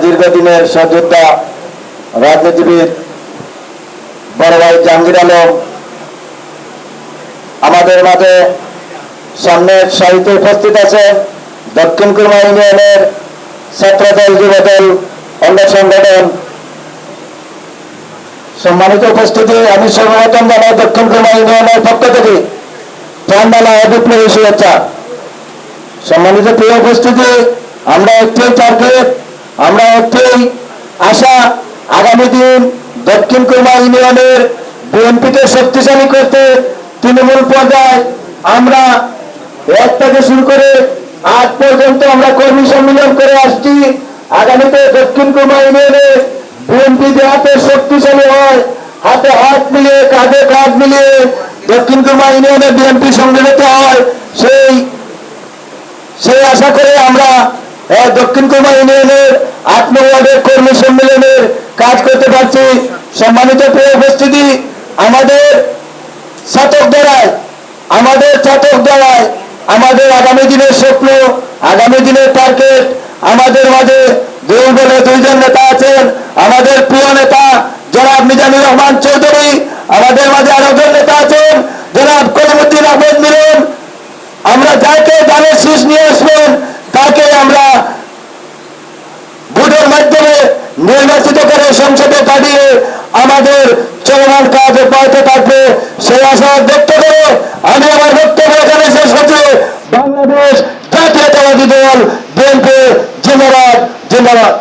দীর্ঘদিনের সহযোদ্ধা রাজনীতিবিদ বড় ভাই জাহাঙ্গীর আলম আমাদের মাঝে সামনের সারিতে উপস্থিত আছেন। দক্ষিণ কুরমা ইউনিয়নের ছাত্রদল যুবদল অঙ্গ সংগঠন সম্মানিত উপস্থিতি, আমি সর্বপ্রথম জানাই দক্ষিণ কুরমা ইউনিয়নের পক্ষ থেকে প্রাণঢালা বিপ্লবী শুভেচ্ছা। সম্মানিত প্রিয় উপস্থিতি, আমরা একটি টার্গেট, আমরা একটি আশা, আগামী দিন দক্ষিণ কুরমা ইউনিয়নের বিএনপিকে শক্তিশালী করতে তৃণমূল পর্যায়ে আমরা 1 থেকে শুরু করে আজ পর্যন্ত আমরা কর্মী সম্মেলন করে আসছি। আগামীতে দক্ষিণ কুরমা ইউনিয়নে বিএনপি যে হাতে শক্তিশালী হয়, হাতে হাত মিলিয়ে কাঁধে কাঁধ মিলিয়ে দক্ষিণ কুরমা ইউনিয়নে বিএনপি সংগঠিত হয়, সেই আশা করে আমরা দক্ষিণ কুরমা ইউনিয়নের 8 নং ওয়ার্ডের কর্মী সম্মেলনের কাজ করতে পারছি। সম্মানিত প্রিয় উপস্থিতি, আমাদের ছাত্র দ্বারায় আমাদের আগামী দিনের স্বপ্ন, আগামী দিনের টার্গেট, আমাদের মাঝে দুই বলে 2 জন নেতা আছেন। আমাদের প্রিয় নেতা জনাব মিজানুর রহমান চৌধুরী, আমাদের মাঝে আরো 2 নেতা আছেন জনাব কলিমুদ্দিন আহমেদ মিলন। আমরা যাকে ধানের শীষ নিয়ে আসবেন তাকে আমরা ভোটের মাধ্যমে নির্বাচিত করে সংসদে পাঠিয়ে আমাদের চলমান কাজ অব্যাহত থাকবে, সেই আশা ব্যক্ত করে আমি আমার বক্তব্য এখানে শেষ করছি। বাংলাদেশ জাতীয়তাবাদী দল বিএনপি জিন্দাবাদ, জিন্দাবাদ।